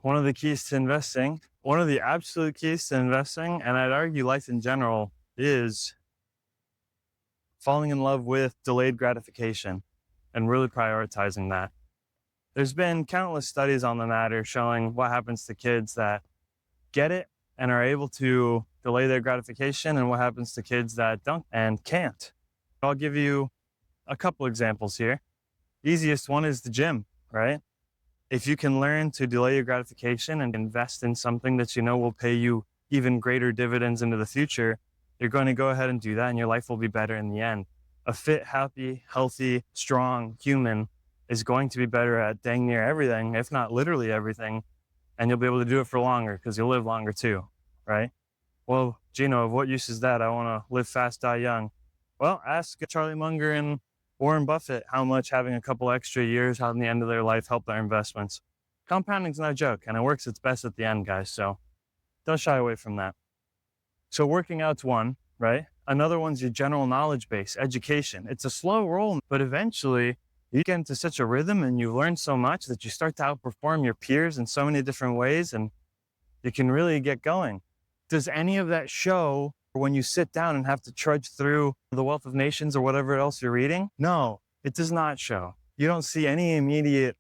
One of the keys to investing, one of the absolute keys to investing, and I'd argue life in general, is falling in love with delayed gratification and really prioritizing that. There's been countless studies on the matter showing what happens to kids that get it and are able to delay their gratification, and what happens to kids that don't and can't. I'll give you a couple examples here. Easiest one is the gym, right? If you can learn to delay your gratification and invest in something that you know will pay you even greater dividends into the future, you're going to go ahead and do that, and your life will be better in the end. A fit, happy, healthy, strong human is going to be better at dang near everything, if not literally everything, and you'll be able to do it for longer because you'll live longer too, right? Well, Gino, of what use is that? I want to live fast, die young. Well, ask Charlie Munger and Warren Buffett how much having a couple extra years out in the end of their life help their investments. Compounding's no joke, and it works its best at the end, guys, so don't shy away from that. So working out's one, right? Another one's your general knowledge base, education. It's a slow roll, but eventually you get into such a rhythm and you learn so much that you start to outperform your peers in so many different ways, and you can really get going. Does any of that show when you sit down and have to trudge through The Wealth of Nations or whatever else you're reading? No, it does not show. You don't see any immediate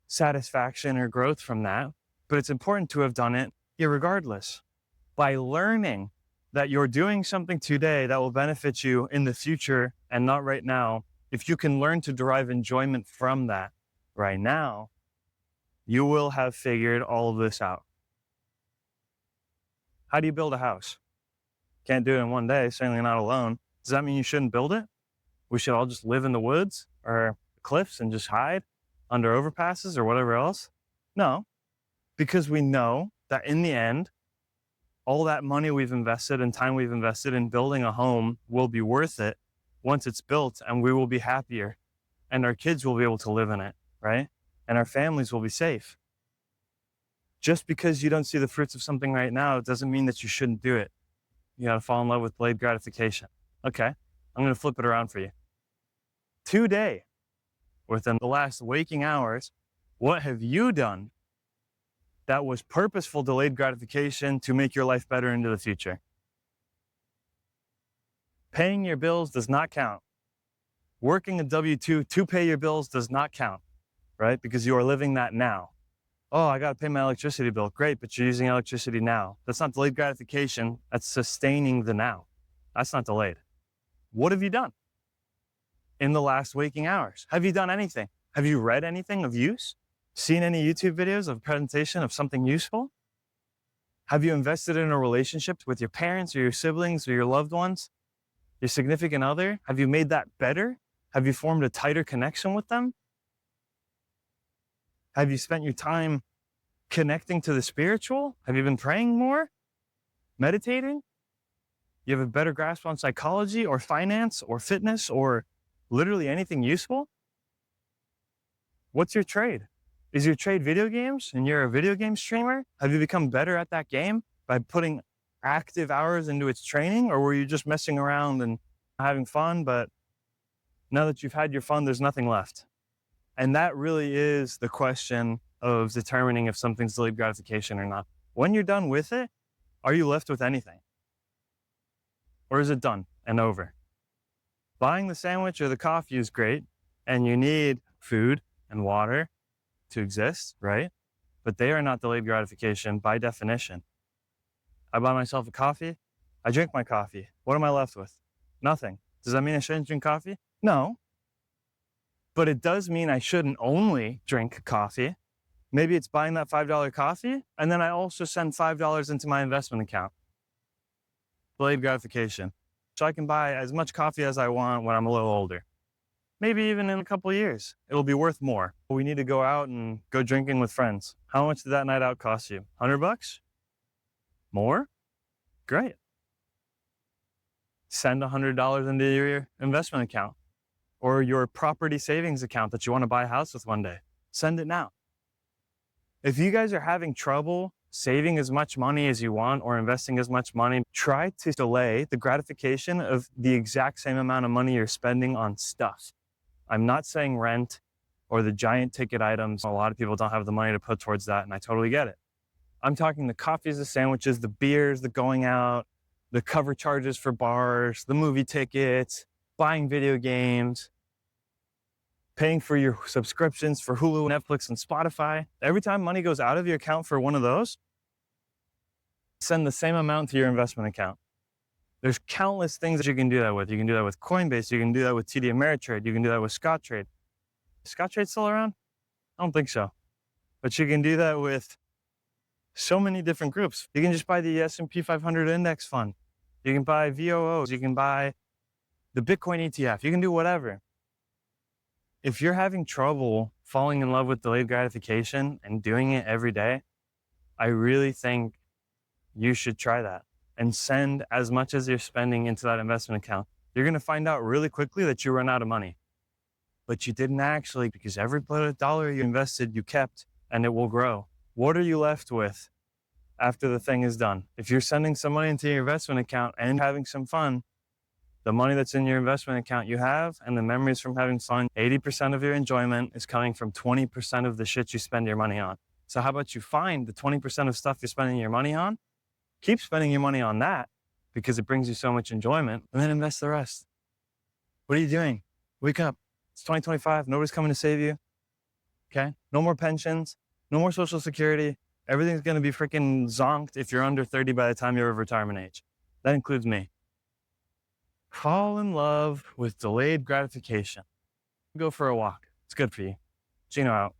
satisfaction or growth from that, but it's important to have done it irregardless. By learning that you're doing something today that will benefit you in the future and not right now, if you can learn to derive enjoyment from that right now, you will have figured all of this out. How do you build a house? Can't do it in one day, certainly not alone. Does that mean you shouldn't build it? We should all just live in the woods or cliffs and just hide under overpasses or whatever else? No, because we know that in the end, all that money we've invested and time we've invested in building a home will be worth it once it's built, and we will be happier, and our kids will be able to live in it, right? And our families will be safe. Just because you don't see the fruits of something right now doesn't mean that you shouldn't do it. You gotta fall in love with delayed gratification. Okay, I'm gonna flip it around for you. Today, within the last waking hours, what have you done that was purposeful delayed gratification to make your life better into the future? Paying your bills does not count. Working a W-2 to pay your bills does not count, right? Because you are living that now. Oh, I gotta pay my electricity bill. Great, but you're using electricity now. That's not delayed gratification, that's sustaining the now. That's not delayed. What have you done in the last waking hours? Have you done anything? Have you read anything of use? Seen any YouTube videos of presentation of something useful? Have you invested in a relationship with your parents or your siblings or your loved ones, your significant other? Have you made that better? Have you formed a tighter connection with them? Have you spent your time connecting to the spiritual? Have you been praying more? Meditating? You have a better grasp on psychology or finance or fitness or literally anything useful? What's your trade? Is your trade video games and you're a video game streamer? Have you become better at that game by putting active hours into its training, or were you just messing around and having fun, but now that you've had your fun, there's nothing left? And that really is the question of determining if something's delayed gratification or not. When you're done with it, are you left with anything? Or is it done and over? Buying the sandwich or the coffee is great, and you need food and water to exist, right? But they are not delayed gratification by definition. I buy myself a coffee, I drink my coffee. What am I left with? Nothing. Does that mean I shouldn't drink coffee? No. But it does mean I shouldn't only drink coffee. Maybe it's buying that $5 coffee, and then I also send $5 into my investment account. Delayed gratification. So I can buy as much coffee as I want when I'm a little older. Maybe even in a couple of years, it'll be worth more. We need to go out and go drinking with friends. How much did that night out cost you? $100? More? Great. Send $100 into your investment account or your property savings account that you want to buy a house with one day. Send it now. If you guys are having trouble saving as much money as you want or investing as much money, try to delay the gratification of the exact same amount of money you're spending on stuff. I'm not saying rent. or the giant ticket items. A lot of people don't have the money to put towards that, and I totally get it. I'm talking the coffees, the sandwiches, the beers, the going out, the cover charges for bars, the movie tickets, buying video games, paying for your subscriptions for Hulu, Netflix, and Spotify. Every time money goes out of your account for one of those, send the same amount to your investment account. There's countless things that you can do that with. You can do that with Coinbase. You can do that with TD Ameritrade. You can do that with Scottrade. Is Scottrade still around? I don't think so. But you can do that with so many different groups. You can just buy the S&P 500 index fund. You can buy VOOs. You can buy the Bitcoin ETF. You can do whatever. If you're having trouble falling in love with delayed gratification and doing it every day, I really think you should try that and send as much as you're spending into that investment account. You're going to find out really quickly that you run out of money, but you didn't actually, because every dollar you invested, you kept, and it will grow. What are you left with after the thing is done? If you're sending some money into your investment account and having some fun, the money that's in your investment account you have and the memories from having fun, 80% of your enjoyment is coming from 20% of the shit you spend your money on. So how about you find the 20% of stuff you're spending your money on, keep spending your money on that because it brings you so much enjoyment, and then invest the rest. What are you doing? Wake up. It's 2025. Nobody's coming to save you. Okay? No more pensions. No more Social Security. Everything's going to be freaking zonked if you're under 30 by the time you're of retirement age. That includes me. Fall in love with delayed gratification. Go for a walk. It's good for you. Gino out.